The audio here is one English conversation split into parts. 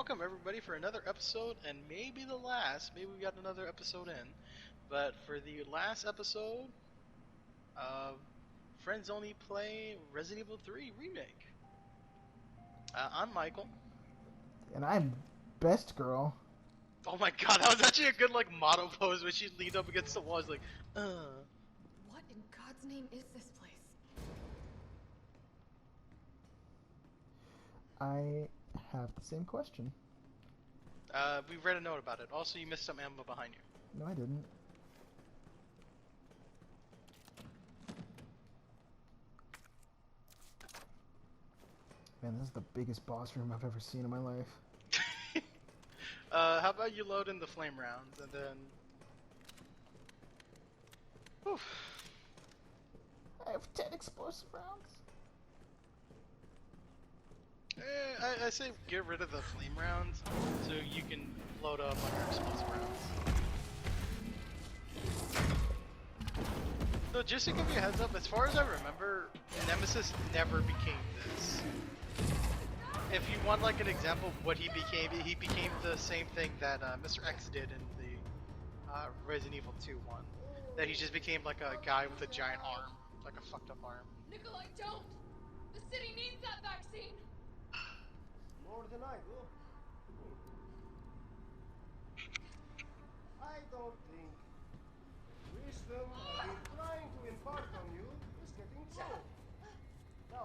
welcome everybody for another episode, and maybe the last. Maybe we got another episode in, but for the last episode of Friends Only Play Resident Evil 3 Remake. I'm Michael. And I'm best girl. Oh my god, that was actually a good like motto pose when she leaned up against the wall. Like, What in God's name is this place? I have the same question. We read a note about it. Also, you missed some ammo behind you. No, I didn't. Man, this is the biggest boss room I've ever seen in my life. How about you load in the flame rounds and then... Whew. I have 10 explosive rounds. I say get rid of the flame rounds so you can load up on your explosive rounds. So just to give you a heads up, as far as I remember, Nemesis never became this. If you want like an example of what he became the same thing that Mr. X did in the Resident Evil 2 one. That he just became like a guy with a giant arm, like a fucked up arm. Nikolai, don't! The city needs that vaccine! More than I do. I don't think wisdom I've been trying to impart on you is getting through.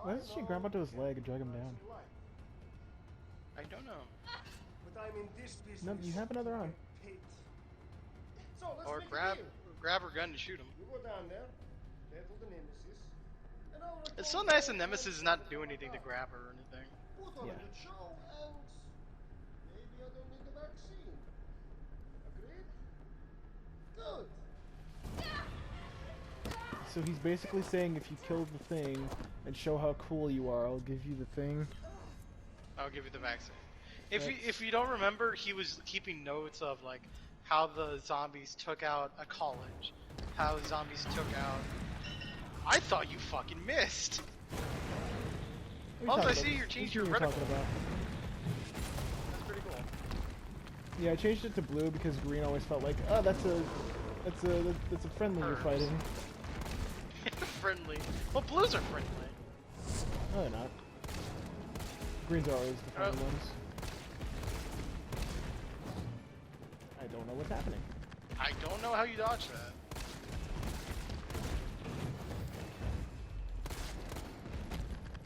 Why doesn't she grab onto his leg and drag him down? I don't know. But I'm in this business. No, you have another arm. So let's Or make grab a deal. her gun and shoot him. You go down there, battle the Nemesis, and I'll It's so nice that Nemesis is not doing anything to grab her or anything. put on Yeah. a good show, and maybe I don't need the vaccine. Agreed? Good. So he's basically saying if you kill the thing and show how cool you are, I'll give you the thing. I'll give you the vaccine. If you don't remember, he was keeping notes of like how the zombies took out a college, how zombies took out. I thought you fucking missed. What are Also, you I talking see about? you changed What your are you reticle. talking about? That's pretty cool. Yeah, I changed it to blue because green always felt like, oh, that's a friendly you're fighting. Friendly. Well, blues are friendly. No, they're not. Greens are always the friendly ones. I don't know what's happening. I don't know how you dodged that.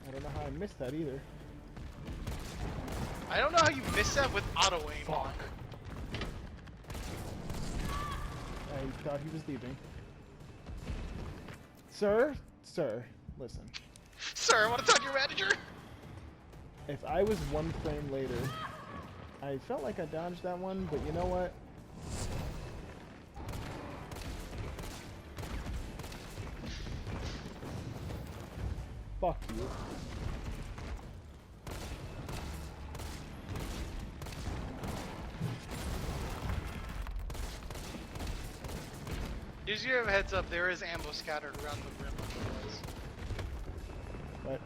I don't know how I missed that either. I don't know how you missed that with auto aim. Fuck. I thought he was leaving. Sir, listen. Sir, I want to talk to your manager. If I was one frame later, I felt like I dodged that one, but you know what? Fuck you. Just to give a heads up, there is ammo scattered around the rim of the place. What?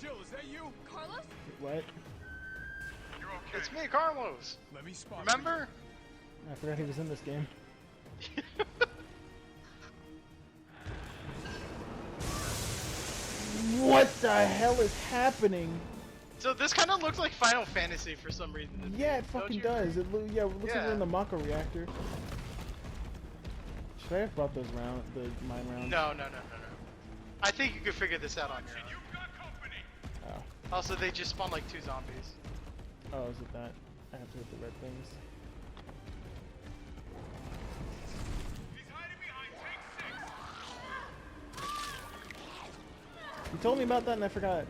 Jill, is that you? Carlos? What? You're okay. It's me, Carlos. Let me spot Remember? I forgot he was in this game. What the hell is happening? So this kind of looks like Final Fantasy for some reason. Yeah, it Don't fucking you does. agree? It looks like Yeah. we're in the Mako reactor. Should I have brought those the mine rounds? No. I think you could figure this out on your you. own. You've got company. Oh. Also, they just spawn like 2 zombies. Oh, is it that? I have to hit the red things. He's hiding behind tank 6. You told me about that and I forgot.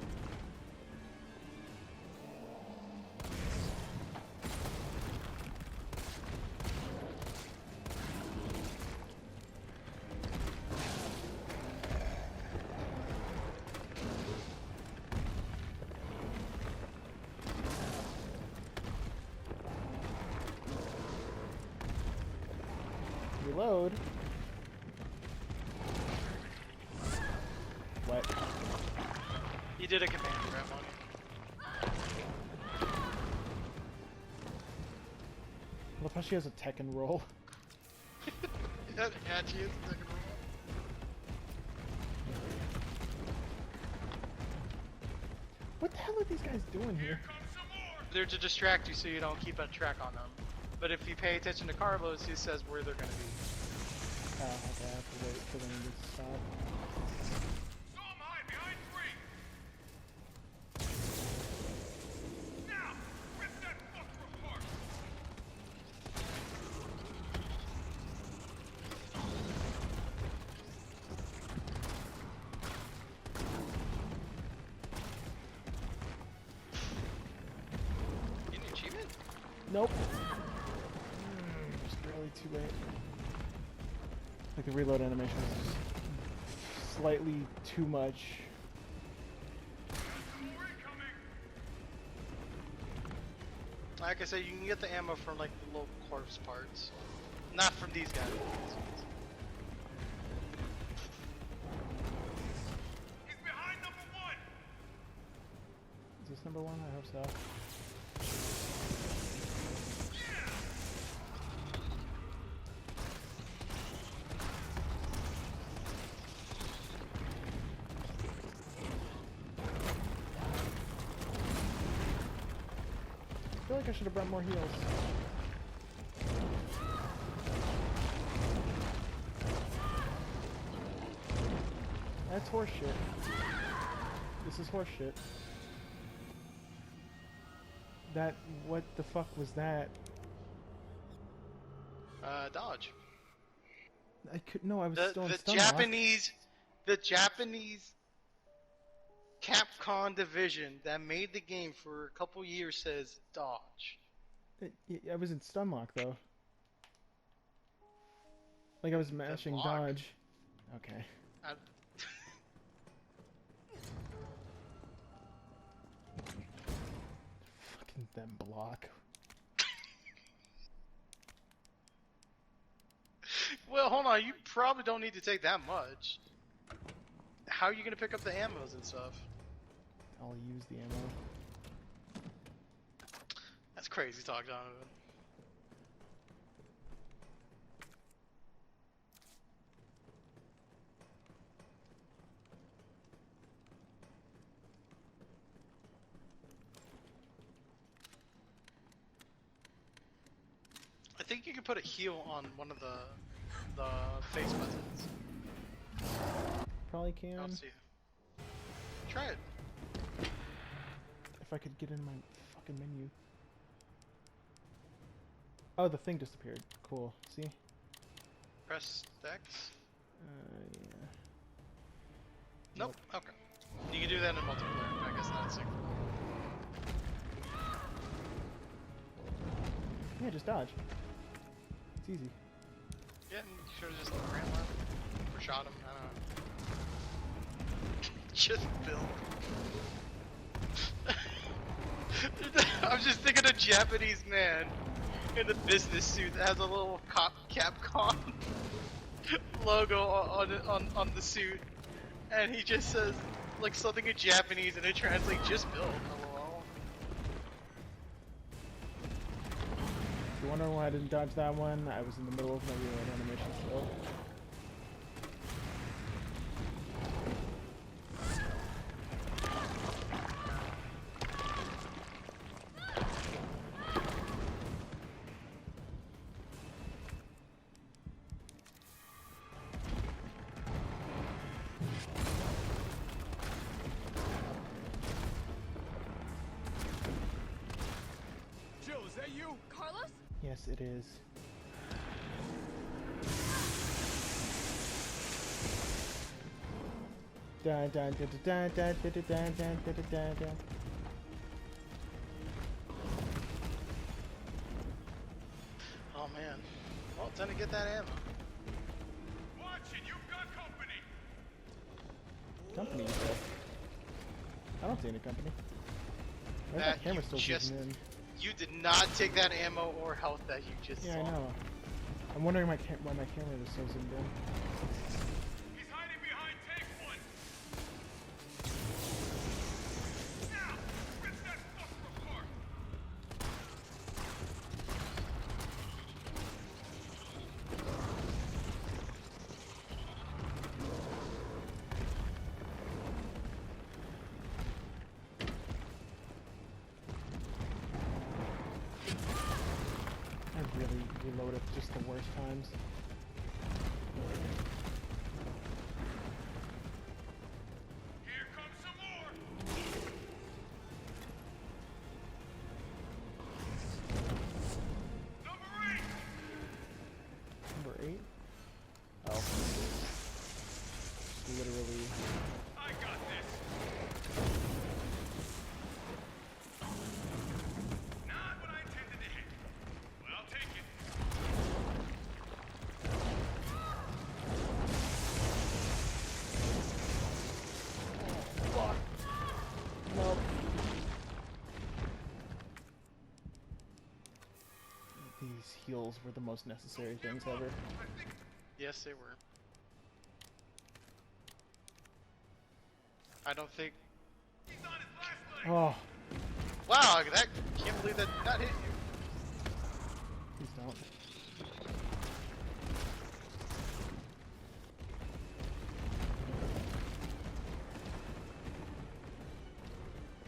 Reload. What? You did a command grab on him. love how she has a Tekken roll. Yeah, she is a second roll. What the hell are these guys doing here? Here comes some more. They're to distract you so you don't keep a track on them. But if you pay attention to Carlos, he says where they're gonna be. Oh, okay, I have to wait for them to stop. Saw him hide behind 3. Now, rip that fucker apart. Get an achievement? Nope. Just barely too late. Like the reload animation is just slightly too much. More incoming. Like I said, you can get the ammo from like the little corpse parts. Not from these guys. He's behind number 1. Is this number 1? I hope so. I feel like I should have brought more heals. That's horseshit. This is horseshit. That, what the fuck was that? Dodge. I could, no, I was The still in the stun lock. Japanese Capcom division that made the game for a couple years says dodge. I was in stun lock though. Like I was mashing block. dodge. Okay. I, Fucking them block. well, hold on. You probably don't need to take that much. How are you gonna pick up the ammos and stuff? I'll use the ammo. That's crazy talk, Donovan. I think you can put a heal on one of the face buttons. Probably can. I'll see. Try it. If I could get in my fucking menu. Oh, the thing disappeared. Cool. See? Press X. Yeah. Nope. Okay. You can do that in multiplayer. I guess not single. Yeah, just dodge. It's easy. Yeah, and you should have just ran left or shot him. I don't know. Just build. I'm just thinking a Japanese man in a business suit that has a little Capcom logo on the suit, and he just says like something in Japanese, and it translates just build. LOL. If you're wondering why I didn't dodge that one, I was in the middle of my reload animation still. Jill, is that you? Carlos? Yes, it is. Dun dun dun dun dun dun dun dun dun dun dun dun. Oh man. Well, time to get that ammo. Watch it, you've got company. Company, you said. I don't see any company. Where's That that camera you still just- zooming in? You did not take that ammo or health that you just Yeah, saw. I know. I'm wondering why my camera is so zoomed in. He's hiding behind tank 1. Now, rip that fucker apart. reload at just the worst times. Here comes some more. Number 8. Number 8? Oh. Literally. I got this. Not what I intended to hit. Well, I'll take it. Fuck. Nope. These heals were the most necessary things ever. Yes, they were. I don't think. He's on his last leg. Oh, Wow, that can't believe that did not hit you. please don't.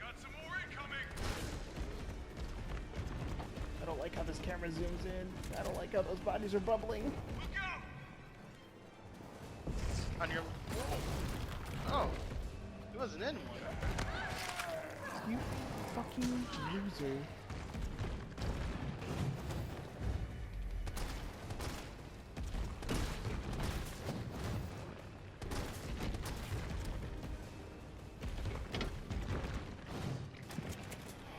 Got some more incoming. I don't like how this camera zooms in. I don't like how those bodies are bubbling. Look out. On your. Oh, he wasn't in one. You fucking loser.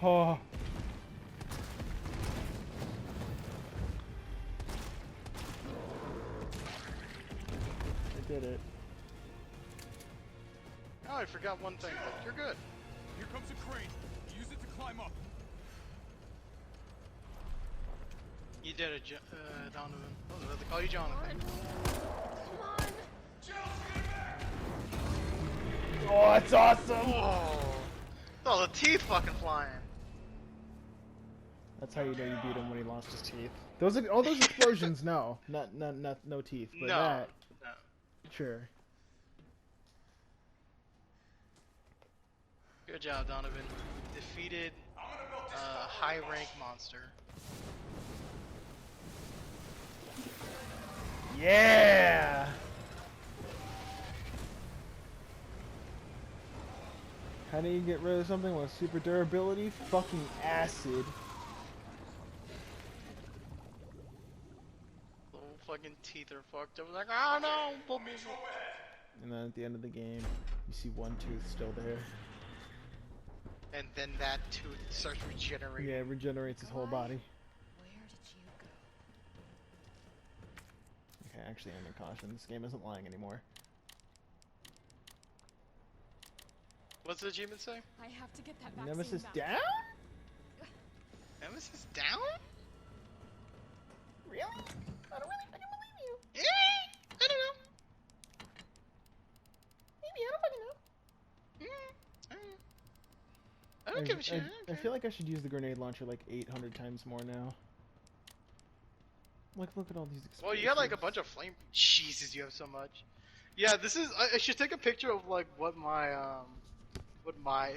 Oh. I did it. Oh, I forgot one thing. But you're good. Here comes a crane. Use it to climb up. You did it, Donovan. I was about to call you Jonathan. Oh, that's awesome! Oh, oh, the teeth fucking flying. That's how you know you beat him when he lost his teeth. Those are, all those explosions, no, not no teeth, but No, that, no. sure. Good job, Donovan. Defeated high rank monster. Yeah! How do you get rid of something with super durability? Fucking acid. Little fucking teeth are fucked up. Like, oh no! And then at the end of the game, you see one tooth still there. And then that tooth starts regenerating. Yeah, it regenerates his whole body. Where did you go? Okay, actually, I'm in caution. This game isn't lying anymore. What's the achievement say? I have to get that vaccine Nemesis back. down? Nemesis down? Really? I don't really fucking believe you. I don't know. Maybe, I don't fucking know. I don't give a shit. I feel like I should use the grenade launcher like 800 times more now. Like, look at all these explosives. Well, you got like a bunch of flame. Jesus, you have so much. Yeah, this is. I should take a picture of like what my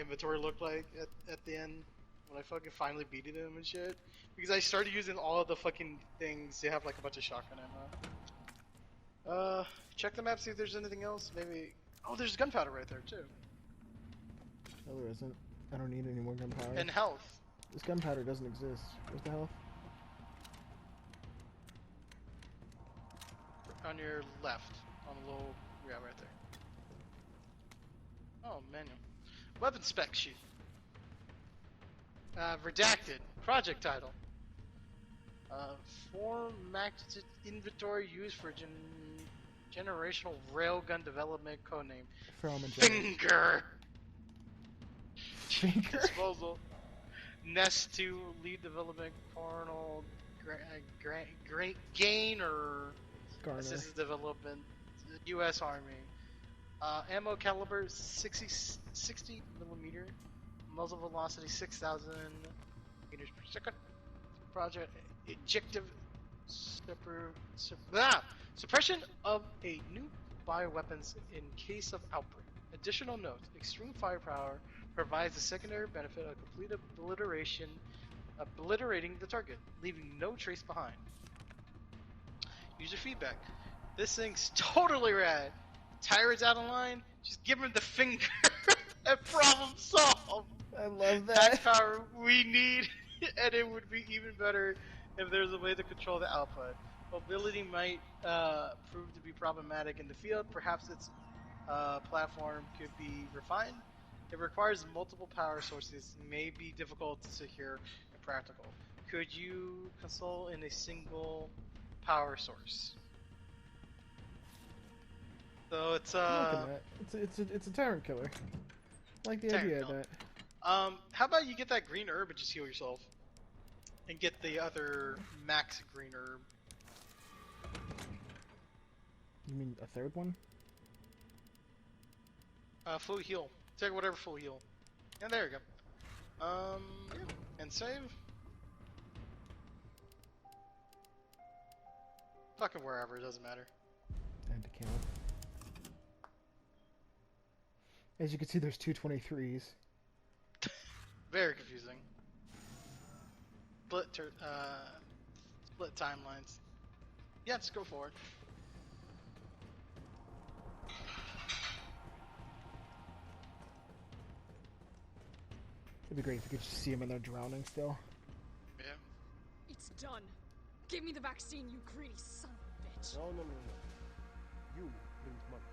inventory looked like at the end when I fucking finally beat him and shit. Because I started using all of the fucking things to have like a bunch of shotgun ammo. Check the map, see if there's anything else. Maybe. Oh, there's gunpowder right there too. No, there isn't. I don't need any more gunpowder. And health. This gunpowder doesn't exist. Where's the health? On your left, on the little, yeah, right there. Oh, menu. Weapon spec sheet. Redacted. Project title. Formatted inventory used for generational railgun development. Codename Finger. Finger? Disposal. Nest 2 lead development. Colonel Gain or Garner. assisted development. U.S. Army. Ammo caliber 60 millimeter. Muzzle velocity 6,000 meters per second. Project ejective suppression of a new bioweapons in case of outbreak. Additional note: extreme firepower provides the secondary benefit of complete obliteration, obliterating the target, leaving no trace behind. User feedback. This thing's totally rad. Tyrant's out of line. Just give him the finger and problem solved. I love Max that. power we need, and it would be even better if there's a way to control the output. Mobility might prove to be problematic in the field. Perhaps its platform could be refined. It requires multiple power sources, may be difficult to secure and practical. Could you console in a single power source? So it's I'm looking at. It's a tyrant killer. I like the Tyrant idea of killer. that. How about you get that green herb and just heal yourself, and get the other max green herb. You mean a third one? Full heal. Take whatever full heal. And there you go. Yeah. And save. Fucking wherever, it doesn't matter. And to count. As you can see, there's two 23s. Very confusing. Split timelines. Yeah, just go for it. It'd be great if you could just see them and they're drowning still. Yeah. It's done. Give me the vaccine, you greedy son of a bitch. No. You bring money.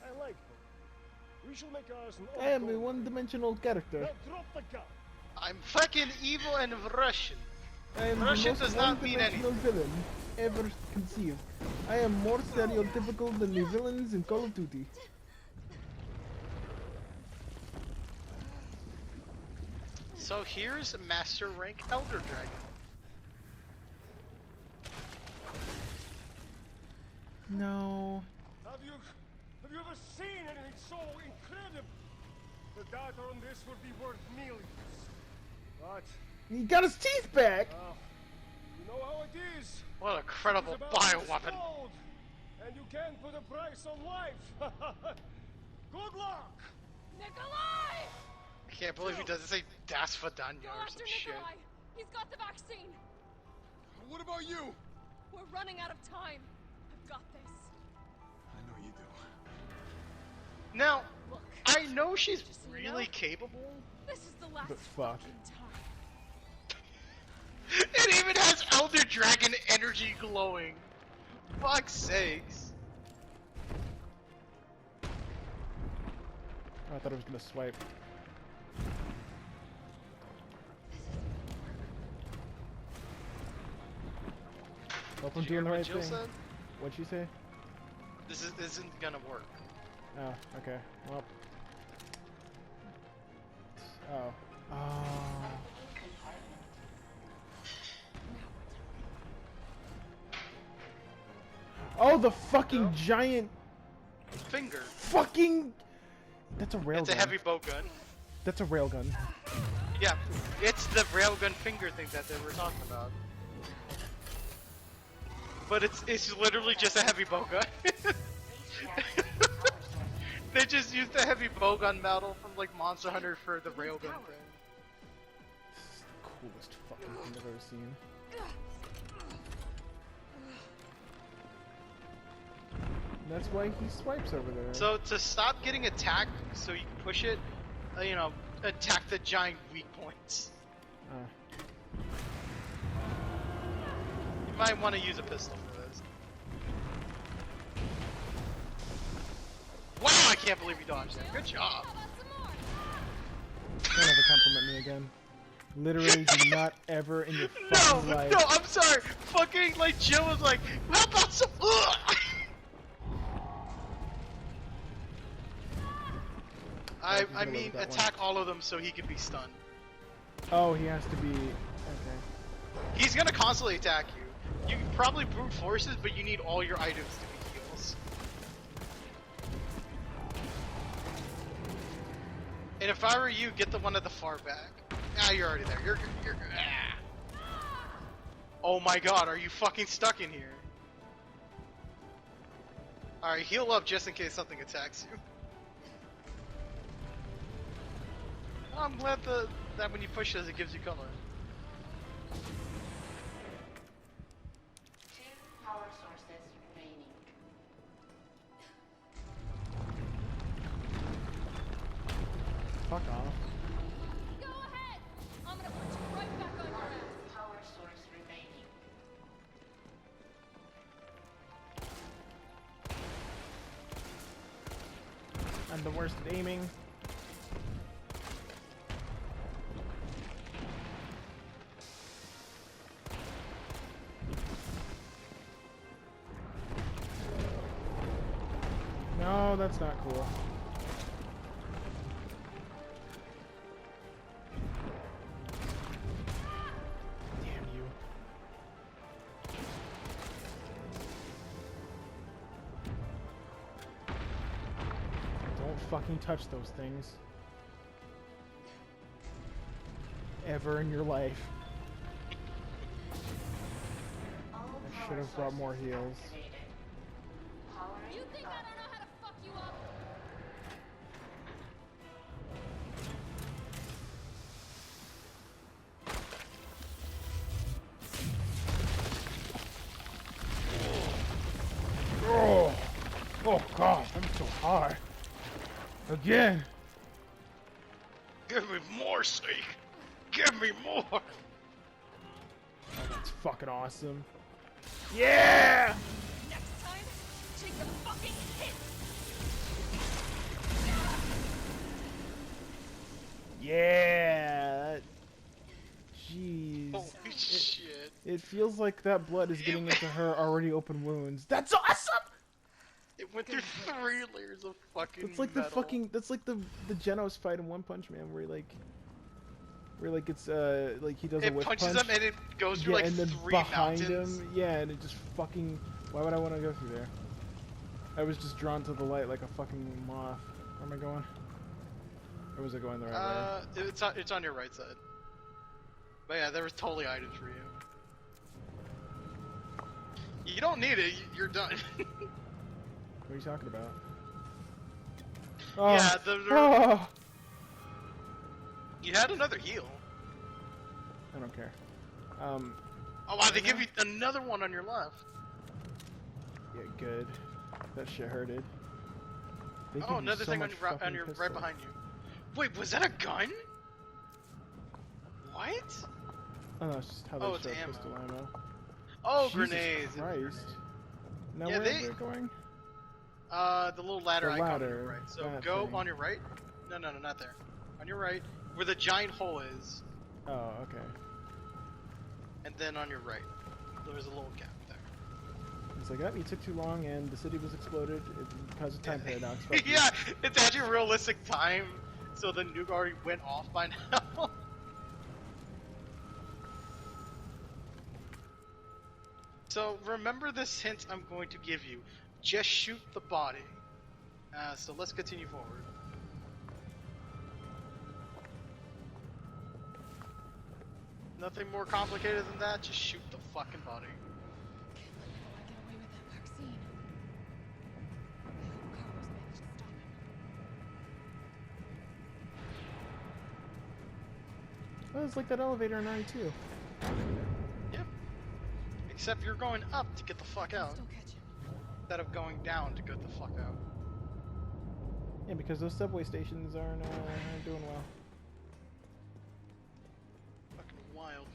I like them. We shall make ours an I am a ongoing- one-dimensional character. Now drop the gun. I'm fucking evil and Russian. I am Russian the does most not mean one-dimensional villain ever conceived. I am more stereotypical than the villains in Call of Duty. So here's Master Rank Elder Dragon. No. Have you ever seen anything so incredible? The data on this would be worth millions. But, He got his teeth back! you know how it is. What a incredible It's about bioweapon. explode, and you can't put a price on life. Good luck. Nikolai! I can't believe he doesn't say Das Vidanya Go or after some shit. Nikolai! He's got the vaccine! What about you? We're running out of time. I've got this. I know you do. Now, Look, I know she's Just so you really know. capable. this is the last But fuck. fucking time. It even has Elder Dragon energy glowing. Fuck's sakes. Oh, I thought I was gonna swipe. Hope I'm Did you doing hear the what right Jill thing. said? What'd she say? This isn't gonna work. Oh, okay. Well. Oh. Oh. Oh, the fucking No. giant Finger. fucking... That's a railgun. It's a heavy bow gun. That's a railgun. Yeah, it's the railgun finger thing that they were talking about. But it's literally just a heavy bow gun. They just used the heavy bow gun model from like Monster Hunter for the railgun thing. This is the coolest fucking thing I've ever seen. And that's why he swipes over there. So to stop getting attacked, so you can push it, you know, attack the giant weak points. You might want to use a pistol for this. Wow, I can't believe you dodged that. Good job. Don't ever compliment me again. Literally, do not ever in your No, fucking life. no, I'm sorry. Fucking like Jill was like, how about some? I gonna mean, load that attack all of them so he can be stunned. Oh, he has to be. Okay. He's gonna constantly attack you. You can probably brute forces, but you need all your items to be heals. And if I were you, get the one at the far back. Ah, you're already there. You're ah. Oh my god, are you fucking stuck in here? Alright, heal up just in case something attacks you. I'm glad that when you push this, it gives you color. Two power sources I'm the worst at aiming. No, that's not cool. Damn you. Don't fucking touch those things. Ever in your life. I should have brought more heals. You think I don't know how to fuck you up? Oh, oh god, I'm so hard. Again. Give me more steak. Give me more. Oh, that's fucking awesome. Yeah! Next time, take the fucking hit! Yeah! That... Jeez. Holy shit. It feels like that blood is getting into her already open wounds. That's awesome! It went through 3 layers of fucking It's like the metal. fucking... That's like the Genos fight in One Punch Man where he like... Where like it's like he does a It whiff punches punch. him and it goes through Yeah, like and then 3 behind mountains. him, yeah, and it just fucking... Why would I want to go through there? I was just drawn to the light like a fucking moth. Where am I going? Or was I going the right way? It's on your right side. But yeah, there was totally items for you. You don't need it. You're done. What are you talking about? Yeah, Oh! You had another heal. I don't care. Oh wow, they give you another one on your left. Yeah, good. That shit hurted. They give Oh, you another so thing much on fucking your right pistol. behind you. Wait, was that a gun? What? Oh, no, it's just how Oh, they it's show ammo. pistol ammo. Oh, Jesus grenades. Christ. Now Yeah, where they- are we going? The little ladder The icon on ladder, your right. So that go thing. on your right. No, not there. On your right, where the giant hole is, Oh, okay. and then on your right, there's a little gap there. It's like, oh, you took too long and the city was exploded. It caused a time paradox. Fuck you. Yeah, it's actually realistic time, so the nuke already went off by now. So remember this hint I'm going to give you. Just shoot the body. So let's continue forward. Nothing more complicated than that, just shoot the fucking body. Can't let Nikolai get away with that vaccine. I hope Carlos managed to stop him. Oh, it's like that elevator in RE2. Yep. Except you're going up to get the fuck out, Please don't catch him. instead of going down to get the fuck out. Yeah, because those subway stations aren't doing well. Fucking wild.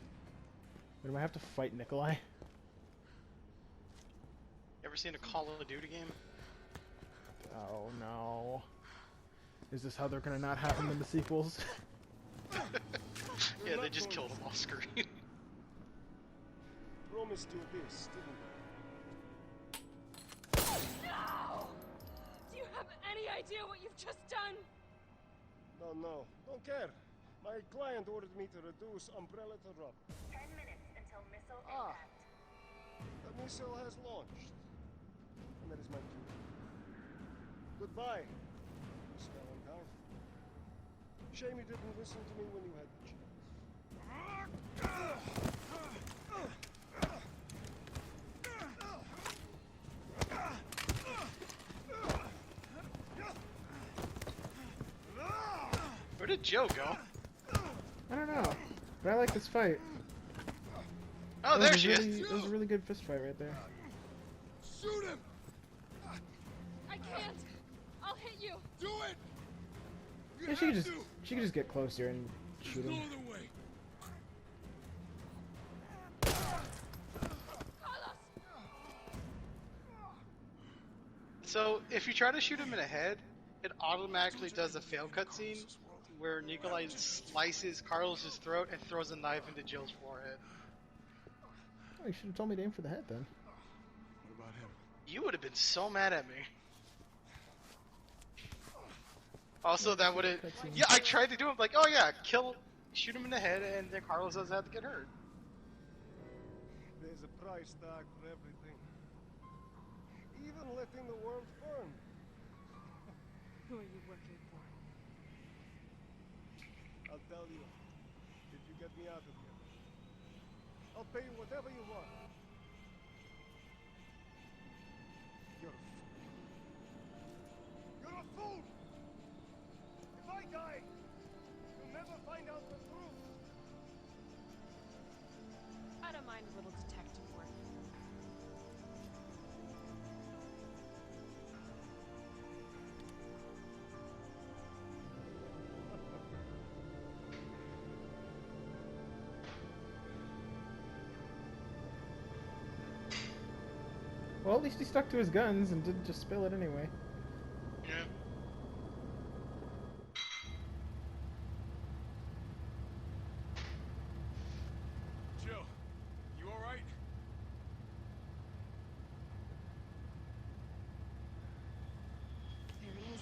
Do I have to fight Nikolai? Ever seen a Call of Duty game? Oh no. Is this how they're gonna not have him in the sequels? Yeah, they just killed him off screen. Promised you this, didn't No! Do you have any idea what you've just done? I? No, don't care. My client ordered me to reduce Umbrella to rubber. 10 minutes until missile Ah. impact. The missile has launched. And that is my cue. Goodbye, Miss Valentine. Shame you didn't listen to me when you had the chance. Where did Joe go? I don't know. But I like this fight. Oh, there she really, is. It was a really good fist fight right there. Shoot him! I can't! I'll hit you! Do it! You Yeah, have to! she could just get closer and shoot There's no him. other way. Carlos! So, if you try to shoot him in the head, it automatically does a fail cutscene where Nikolai slices Carlos's throat and throws a knife into Jill's forehead. Oh, you should have told me to aim for the head then. What about him? You would have been so mad at me. Also, that would have. Cutscene. Yeah, I tried to do him like, oh yeah, shoot him in the head, and then Carlos doesn't have to get hurt. There's a price tag for everything. Even letting the world burn. Who are you working for? I'll tell you. If you get me out of here. I'll pay you whatever you want. You're a fool. You're a fool! If I die, you'll never find out the truth. I don't mind a little detective work. Well, at least he stuck to his guns and didn't just spill it anyway. Yeah. Jill, you alright? There he is.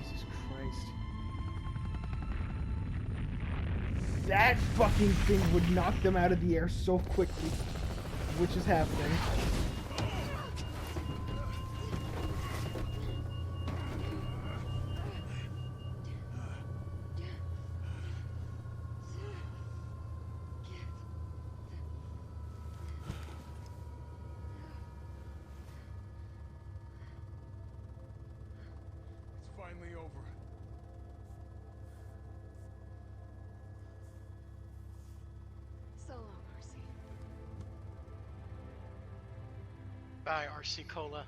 Jesus Christ. That fucking thing would knock them out of the air so quickly. Which is happening. It's finally over. So long, Marcy. Bye, RC Cola.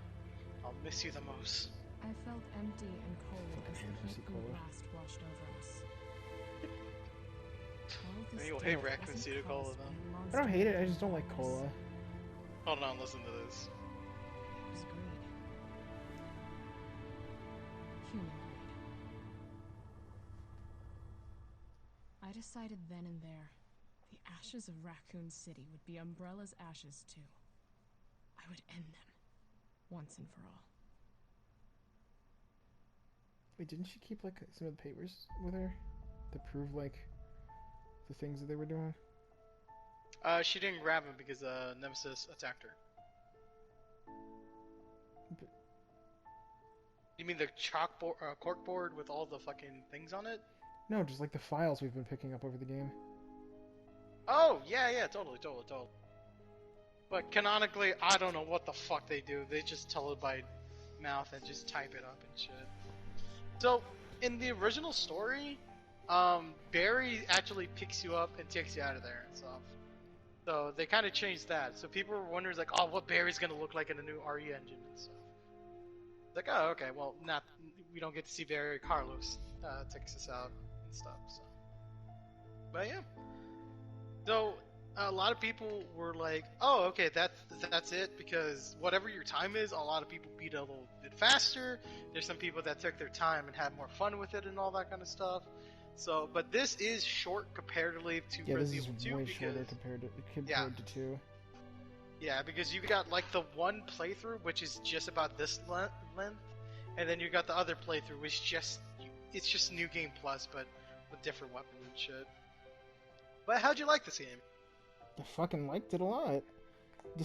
I'll miss you the most. I felt empty and cold as the Marcy heat Cola. blast washed over us. All this You'll death hate Raccoon wasn't City Cola, caused by then. a I don't monster hate it, I just don't like cola. Hold on, listen to this. It was greed. Human greed. I decided then and there, the ashes of Raccoon City would be Umbrella's ashes too. I would end them, once and for all. Wait, didn't she keep like some of the papers with her to prove like the things that they were doing? She didn't grab him because Nemesis attacked her. But- You mean the chalkboard, corkboard with all the fucking things on it? No, just like the files we've been picking up over the game. Oh, yeah, totally. But canonically, I don't know what the fuck they do. They just tell it by mouth and just type it up and shit. So, in the original story, Barry actually picks you up and takes you out of there and stuff. So they kind of changed that. So people were wondering, like, oh, what Barry's gonna look like in the new RE engine and stuff. It's like, oh, okay, well, we don't get to see Barry. Carlos takes us out and stuff. So, but yeah. So a lot of people were like, oh, okay, that's it, because whatever your time is, a lot of people beat it a little bit faster. There's some people that took their time and had more fun with it and all that kind of stuff. So, but this is short comparatively to Yeah, this is Resident Evil 2 way because shorter compared to 2. yeah, because you got like the one playthrough which is just about this length, and then you got the other playthrough which it's just New Game Plus but with different weapons and shit. But how'd you like this game? I fucking liked it a lot.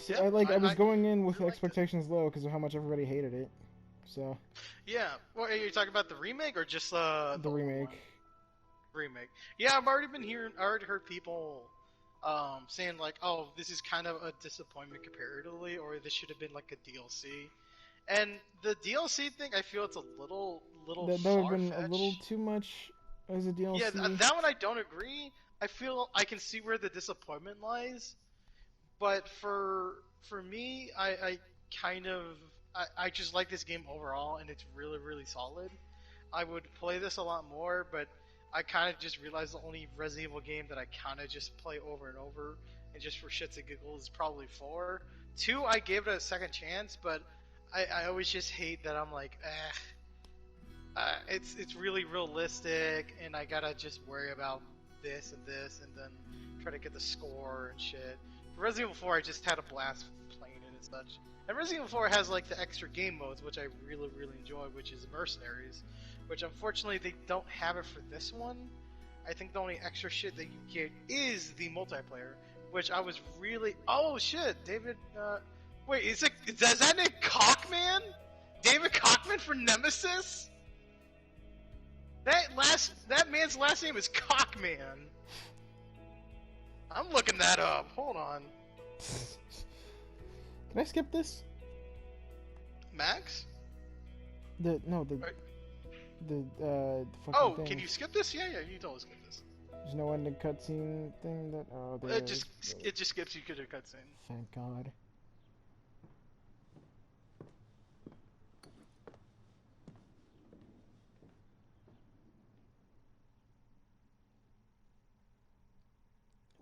Yeah, I was I going in with really liked it. expectations low because of how much everybody hated it. So Yeah, well, are you talking about the remake or just the the old remake. one? Remake. Yeah, I already heard people saying like, oh, this is kind of a disappointment comparatively, or this should have been like a DLC. And the DLC thing, I feel it's a little That would have been far-fetched. a little too much as a DLC. Yeah, that one I don't agree. I feel I can see where the disappointment lies, but for me, I kind of I just like this game overall, and it's really solid. I would play this a lot more, but I kind of just realized the only Resident Evil game that I kind of just play over and over, and just for shits and giggles, is probably 4. 2, I gave it a second chance, but I always just hate that I'm like, it's really realistic, and I gotta just worry about this, and then try to get the score and shit. For Resident Evil 4, I just had a blast playing it and such. And Resident Evil 4 has like the extra game modes, which I really enjoy, which is Mercenaries, which unfortunately they don't have it for this one. I think the only extra shit that you get is the multiplayer, which I was really. Oh shit, David. Wait, is that name Cockman? David Cockman for Nemesis? That man's last name is Cockman. I'm looking that up. Hold on. Can I skip this? Max? The Right. fucking Oh, thing. can you skip this? Yeah, you don't skip this. There's no ending cutscene thing that. Oh, there It just skips you to the cutscene. Thank God.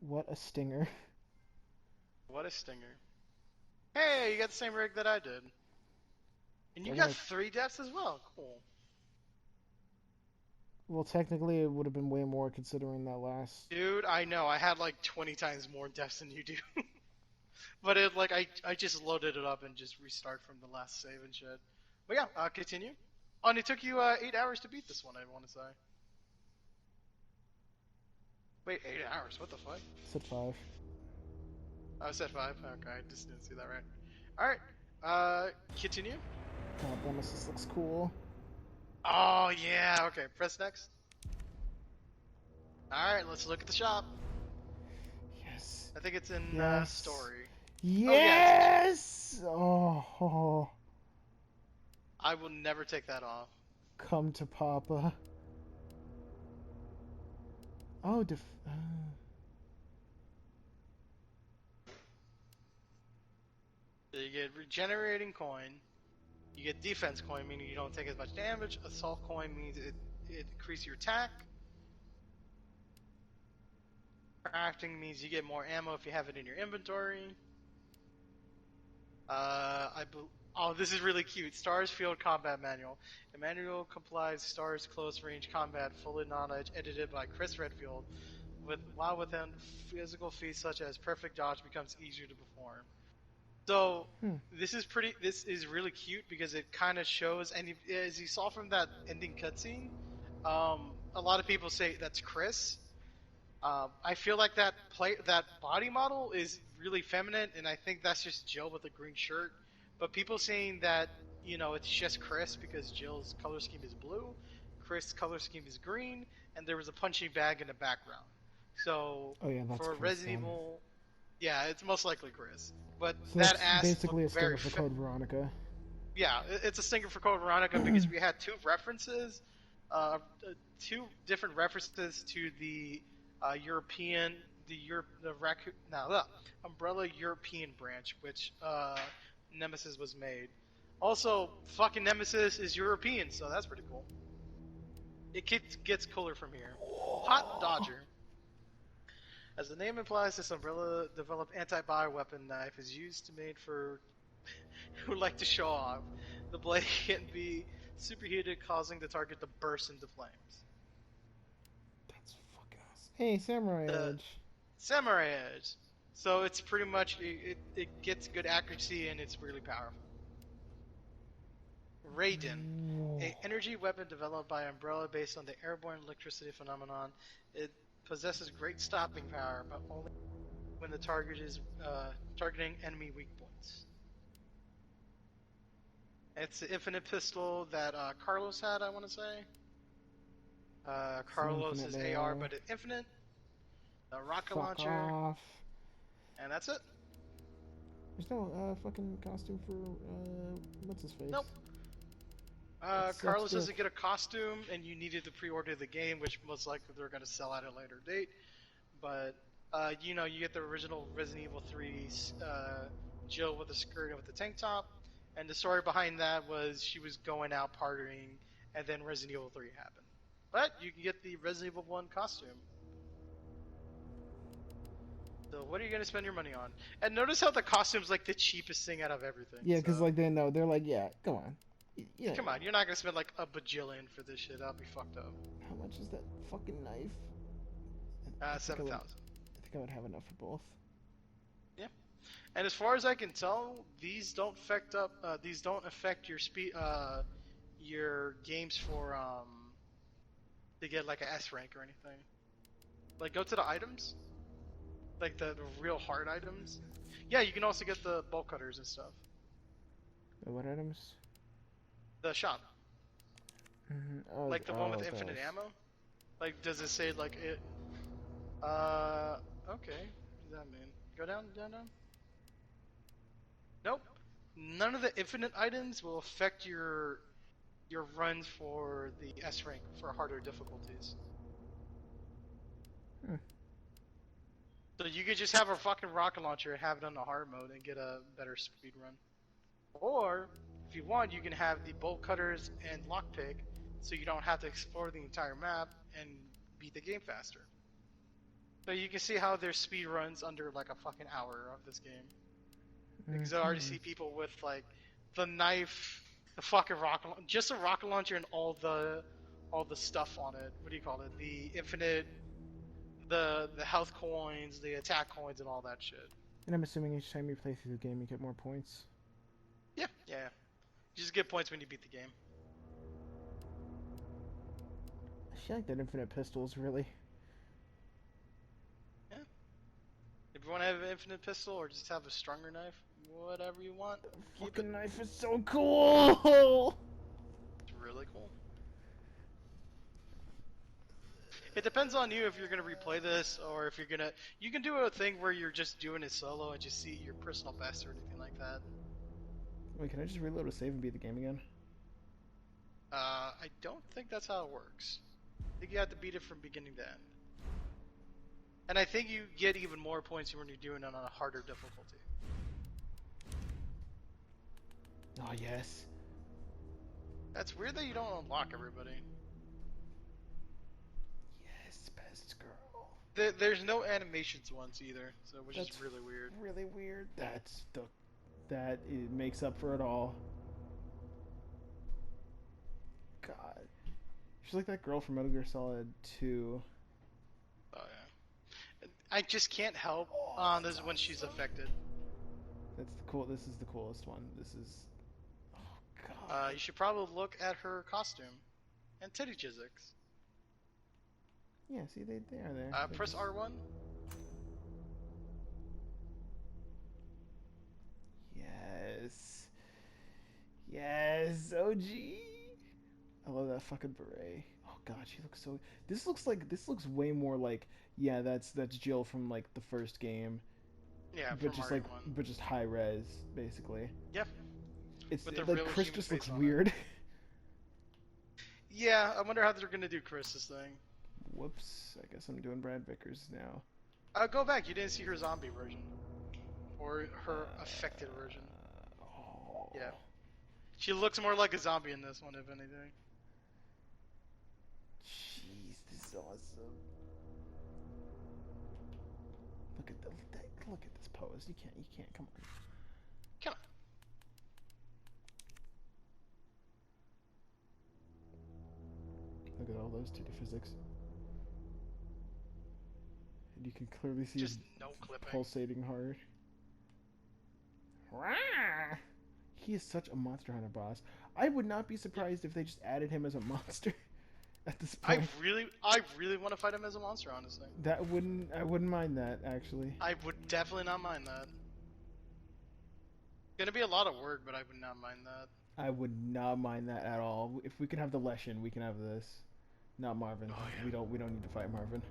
What a stinger. What a stinger. Hey, you got the same rig that I did. And you I got got- 3 deaths as well. Cool. Well, technically, it would have been way more considering that last. Dude, I know. I had like 20 times more deaths than you do. But it like I just loaded it up and just restart from the last save and shit. But yeah, continue. Oh, and it took you 8 hours to beat this one, I want to say. Wait, 8 hours? What the fuck? Said 5. I said 5. Okay, I just didn't see that right. Alright, continue. God, Nemesis looks cool. Oh, yeah, okay, press next. Alright, let's look at the shop. Yes. I think it's in Yes. story. Yes! Oh, I will never take that off. come to Papa. Oh, So you get regenerating coin. You get defense coin, meaning you don't take as much damage. Assault coin means it increases your attack. Crafting means you get more ammo if you have it in your inventory. Oh, this is really cute. Stars Field Combat Manual. The manual complies Stars Close Range Combat, fully knowledge, edited by Chris Redfield. While within physical feats such as perfect dodge becomes easier to perform. So this is really cute because it kind of shows, and as you saw from that ending cutscene, a lot of people say that's Chris. I feel like that body model is really feminine, and I think that's just Jill with a green shirt. But people saying that it's just Chris because Jill's color scheme is blue, Chris' color scheme is green, and there was a punching bag in the background. So Oh, yeah, that's for Chris, Resident then. Evil, yeah, it's most likely Chris. But So that that's ass basically a looked very stinger for Code Veronica. yeah, it's a stinger for Code Veronica because we had 2 references, 2 different references to the European, Umbrella European branch, which Nemesis was made. Also, fucking Nemesis is European, so that's pretty cool. It gets cooler from here. Hot Dodger. As the name implies, this Umbrella-developed anti-bioweapon knife is used to made for who like to show off. The blade can be superheated, causing the target to burst into flames. That's fuck ass. Hey, Samurai Edge. Samurai Edge. So it's pretty much it gets good accuracy and it's really powerful. Raiden, an energy weapon developed by Umbrella based on the airborne electricity phenomenon. It possesses great stopping power, but only when the target is targeting enemy weak points. It's the infinite pistol that Carlos had, I want to say. Carlos is infinite AR, AR. but it's infinite. The rocket Fuck launcher, off. and that's it. There's no fucking costume for what's his face? Nope. That's Carlos good. doesn't get a costume, and you needed to pre-order the game, which most likely they're going to sell at a later date. But you get the original Resident Evil 3 Jill with the skirt and with the tank top, and the story behind that was she was going out partying, and then Resident Evil 3 happened. But you can get the Resident Evil 1 costume. So what are you gonna spend your money on? And notice how the costume's like the cheapest thing out of everything. Yeah, because so. like they know they're like, yeah, come on. Yeah. Come on, you're not gonna spend like a bajillion for this shit. That'll be fucked up. How much is that fucking knife? I think I 7,000. think I would have enough for both. Yeah. And as far as I can tell, these don't affect your speed, your games for to get like an S rank or anything. Like go to the items, like the real hard items. Yeah, you can also get the bolt cutters and stuff. What items? The shop, Oh, like the one with those. infinite ammo. Like, does it say like it? Okay. What does that mean? Go down, down, down. Nope. None of the infinite items will affect your runs for the S rank for harder difficulties. So you could just have a fucking rocket launcher and have it on the hard mode and get a better speed run. Or, if you want, you can have the bolt cutters and lockpick, so you don't have to explore the entire map and beat the game faster. So you can see how there's speed runs under like a fucking hour of this game. Because I already see people with like the knife, the fucking just a rocket launcher and all the stuff on it. What do you call it? The infinite, the health coins, the attack coins, and all that shit. And I'm assuming each time you play through the game, you get more points. Yeah. You just get points when you beat the game. I feel like that infinite pistol is really. Yeah. If you want to have an infinite pistol or just have a stronger knife, whatever you want, keep it. Fucking knife is so cool. It's really cool. It depends on you if you're gonna replay this or if you're gonna. You can do a thing where you're just doing it solo and just see your personal best or anything like that. Wait, can I just reload a save and beat the game again? I don't think that's how it works. I think you have to beat it from beginning to end. And I think you get even more points when you're doing it on a harder difficulty. Oh yes. That's weird that you don't unlock everybody. Yes, best girl. There's no animations ones either, so which is really weird. Really weird. That it makes up for it all. God. She's like that girl from Metal Gear Solid 2. Oh yeah. I just can't help this is when she's affected. That's the cool. This is the coolest one. This is. Oh God. You should probably look at her costume and titty physics. Yeah. See, they are there. They Press just- R1. Yes. Yes. OG. I love that fucking beret. Oh God, she looks so. This looks way more like. Yeah, that's Jill from like the first game. Yeah, But from just Mario like, 1. but just high res, basically. Yep. It's With the like real Chris human just face looks on it. weird. Yeah, I wonder how they're gonna do Chris's thing. Whoops! I guess I'm doing Brad Vickers now. Go back. You didn't see her zombie version, or her affected version. Oh. Yeah, she looks more like a zombie in this one, if anything. Jeez, this is awesome. Look at look at this pose. You can't. Come on. Come on. Look at all those titty physics. And you can clearly see Just his no clipping. pulsating heart. He is such a Monster Hunter boss. I would not be surprised if they just added him as a monster at this I point. really want to fight him as a monster, honestly. I wouldn't mind that actually. I would definitely not mind that. Gonna be a lot of work, but I would not mind that. I would not mind that at all. If we can have the Leshen, we can have this. Not Marvin. Oh, yeah. We don't need to fight Marvin.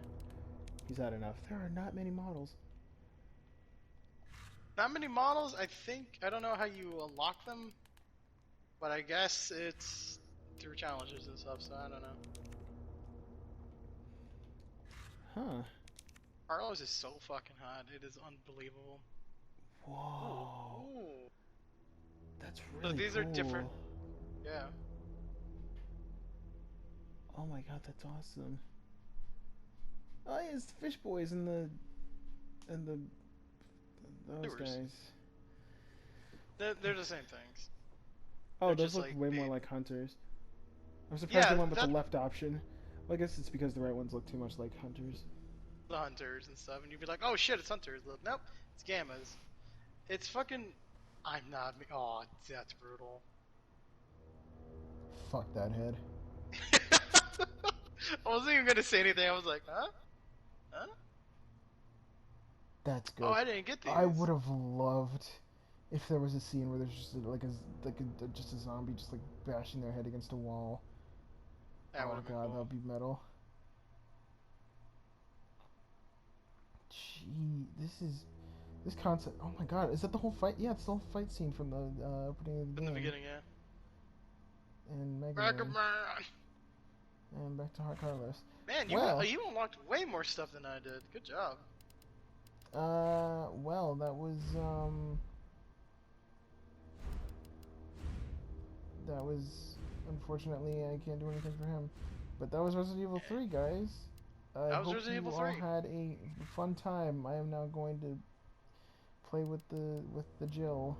He's had enough. There are not many models. Not many models. I don't know how you unlock them, but I guess it's through challenges and stuff. So I don't know. Huh. Carlos is so fucking hot. It is unbelievable. Whoa. Ooh. That's really So these cool. are different. Yeah. Oh my god, that's awesome. Oh yeah, it's the Fish Boys and the those Sewers. guys. They're the same things. Oh, They're those just look like way more the- like hunters. I'm surprised they Yeah, went with the that- left option. Well, I guess it's because the right ones look too much like hunters. the hunters and stuff, and you'd be like, oh shit, it's hunters. Look, nope, it's gammas. It's fucking. I'm not. Oh, that's brutal. Fuck that head. I wasn't even gonna say anything. I was like, huh? Huh? That's good. Oh, I didn't get these. I would have loved if there was a scene where there's just just a zombie just like bashing their head against a wall. That Oh would've been god, cool. that would be metal. Gee, this concept. Oh my god, is that the whole fight? Yeah, it's the whole fight scene from the opening of the In the game. beginning, yeah. And Mega Rocket Man. Man. And back to Hot Carlos. Man, you unlocked way more stuff than I did. Good job. Well, that was unfortunately I can't do anything for him. But that was Resident Evil 3, guys. I That was hope Resident you Evil all 3. had a fun time. I am now going to play with the Jill.